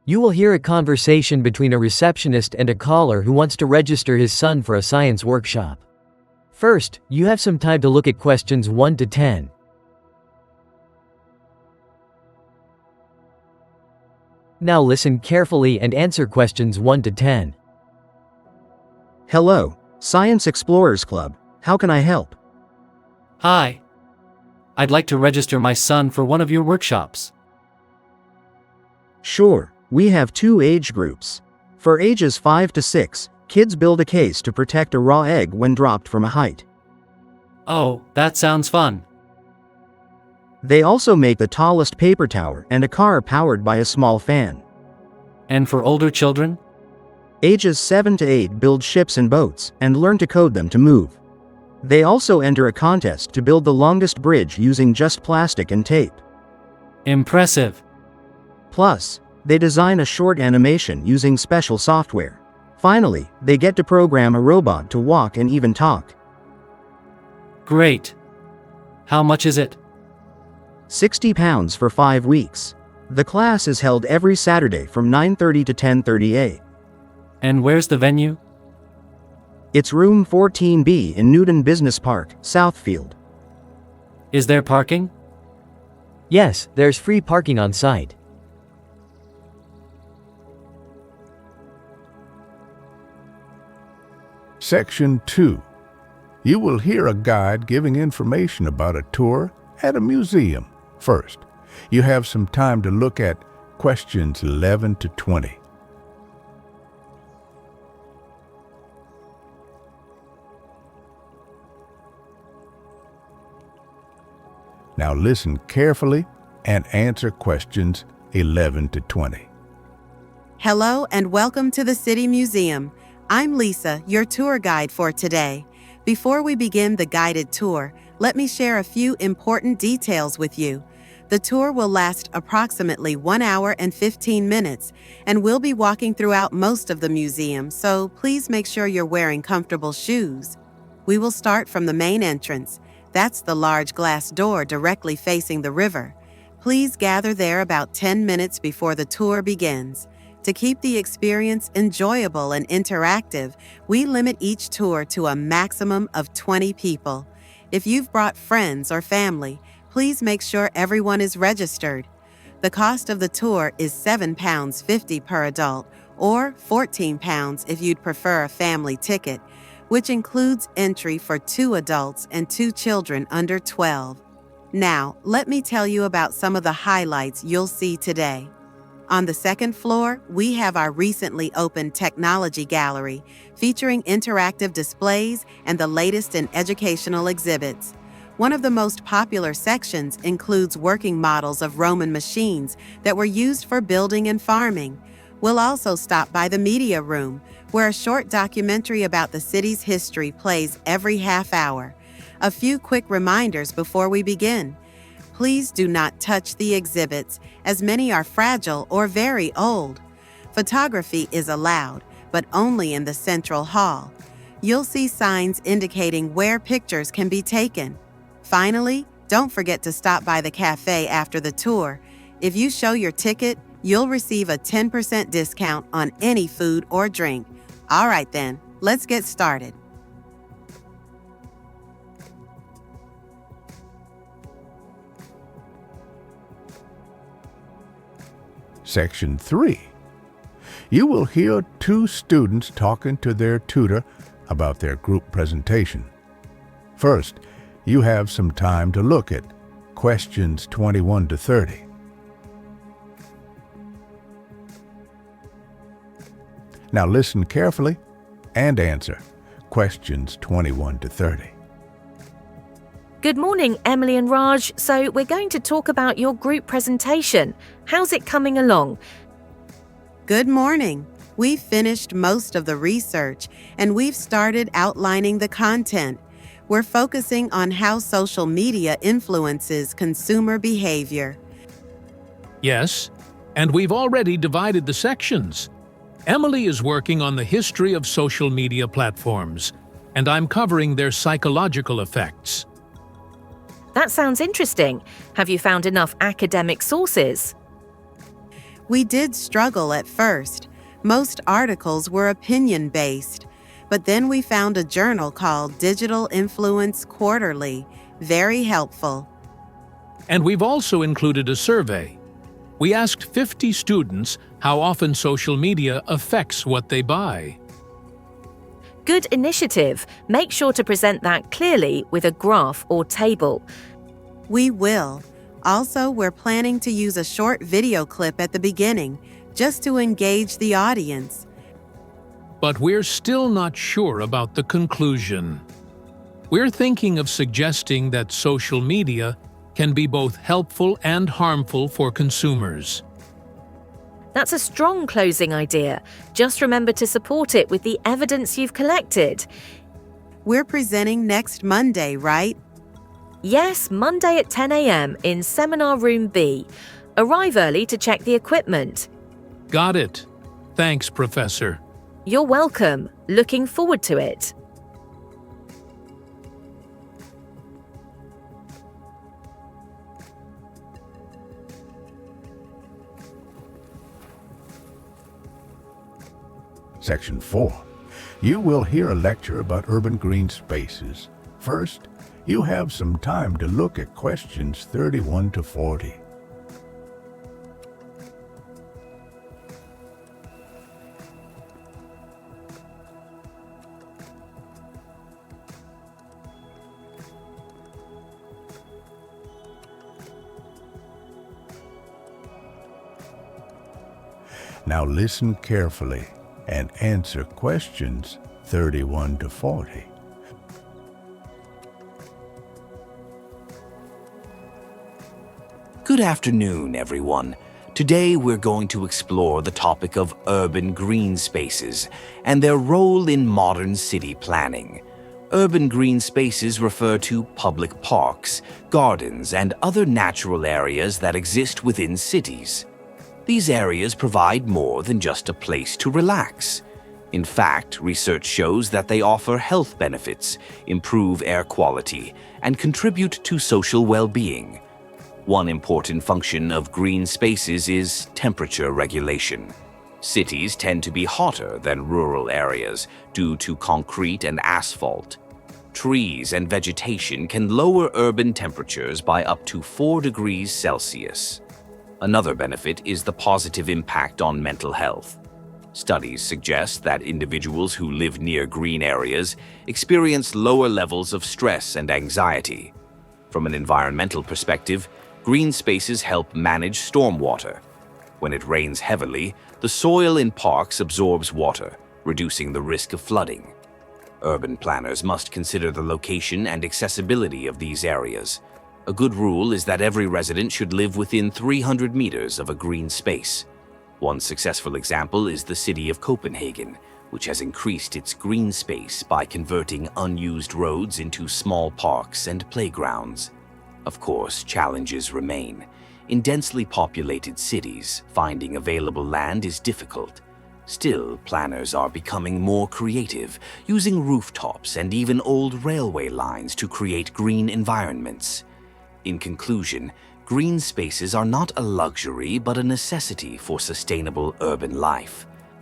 You will hear a conversation between a receptionist and a caller who wants to register his son for a science workshop. First, you have some time to look at questions 1 to 10. Now listen carefully and answer questions 1 to 10. Hello, Science Explorers Club. How can I help? Hi. I'd like to register my son for one of your workshops. Sure, we have 2 age groups. For ages 5 to 6, kids build a case to protect a raw egg when dropped from a height. Oh, that sounds fun. They also make the tallest paper tower and a car powered by a small fan. And for older children? Ages 7 to 8 build ships and boats and learn to code them to move. They also enter a contest to build the longest bridge using just plastic and tape. Impressive. Plus, they design a short animation using special software. Finally, they get to program a robot to walk and even talk. Great. How much is it? £60 for 5 weeks. The class is held every Saturday from 9:30 to 10:30 a.m. And where's the venue? It's room 14B in Newton Business Park, Southfield. Is there parking? Yes, there's free parking on site. Section 2. You will hear a guide giving information about a tour at a museum. First, you have some time to look at questions 11 to 20. Now listen carefully and answer questions 11 to 20. Hello and welcome to the City Museum. I'm Lisa, your tour guide for today. Before we begin the guided tour, let me share a few important details with you. The tour will last approximately 1 hour and 15 minutes, and we'll be walking throughout most of the museum, so please make sure you're wearing comfortable shoes. We will start from the main entrance. That's the large glass door directly facing the river. Please gather there about 10 minutes before the tour begins. To keep the experience enjoyable and interactive, we limit each tour to a maximum of 20 people. If you've brought friends or family, please make sure everyone is registered. The cost of the tour is £7.50 per adult, or £14 if you'd prefer a family ticket, which includes entry for 2 adults and 2 children under 12. Now, let me tell you about some of the highlights you'll see today. On the second floor, we have our recently opened technology gallery, featuring interactive displays and the latest in educational exhibits. One of the most popular sections includes working models of Roman machines that were used for building and farming. We'll also stop by the media room, where a short documentary about the city's history plays every half hour. A few quick reminders before we begin. Please do not touch the exhibits, as many are fragile or very old. Photography is allowed, but only in the central hall. You'll see signs indicating where pictures can be taken. Finally, don't forget to stop by the cafe after the tour. If you show your ticket, you'll receive a 10% discount on any food or drink. All right then, let's get started. Section 3. You will hear 2 students talking to their tutor about their group presentation. First, you have some time to look at questions 21 to 30. Now listen carefully and answer questions 21 to 30. Good morning, Emily and Raj. So we're going to talk about your group presentation. How's it coming along? Good morning. We've finished most of the research, and we've started outlining the content. We're focusing on how social media influences consumer behavior. Yes, and we've already divided the sections. Emily is working on the history of social media platforms, and I'm covering their psychological effects. That sounds interesting. Have you found enough academic sources? We did struggle at first. Most articles were opinion-based, but then we found a journal called Digital Influence Quarterly, very helpful. And we've also included a survey. We asked 50 students how often social media affects what they buy. Good initiative. Make sure to present that clearly with a graph or table. We will. Also, we're planning to use a short video clip at the beginning, just to engage the audience. But we're still not sure about the conclusion. We're thinking of suggesting that social media can be both helpful and harmful for consumers. That's a strong closing idea. Just remember to support it with the evidence you've collected. We're presenting next Monday, right? Yes, Monday at 10 a.m. in Seminar Room B. Arrive early to check the equipment. Got it. Thanks, Professor. You're welcome. Looking forward to it. Section 4. You will hear a lecture about urban green spaces. First, you have some time to look at questions 31 to 40. Now listen carefully and answer questions 31 to 40. Good afternoon, everyone. Today we're going to explore the topic of urban green spaces and their role in modern city planning. Urban green spaces refer to public parks, gardens, and other natural areas that exist within cities. These areas provide more than just a place to relax. In fact, research shows that they offer health benefits, improve air quality, and contribute to social well-being. One important function of green spaces is temperature regulation. Cities tend to be hotter than rural areas due to concrete and asphalt. Trees and vegetation can lower urban temperatures by up to 4 degrees Celsius. Another benefit is the positive impact on mental health. Studies suggest that individuals who live near green areas experience lower levels of stress and anxiety. From an environmental perspective, green spaces help manage stormwater. When it rains heavily, the soil in parks absorbs water, reducing the risk of flooding. Urban planners must consider the location and accessibility of these areas. A good rule is that every resident should live within 300 meters of a green space. One successful example is the city of Copenhagen, which has increased its green space by converting unused roads into small parks and playgrounds. Of course, challenges remain. In densely populated cities, finding available land is difficult. Still, planners are becoming more creative, using rooftops and even old railway lines to create green environments. In conclusion, green spaces are not a luxury but a necessity for sustainable urban life.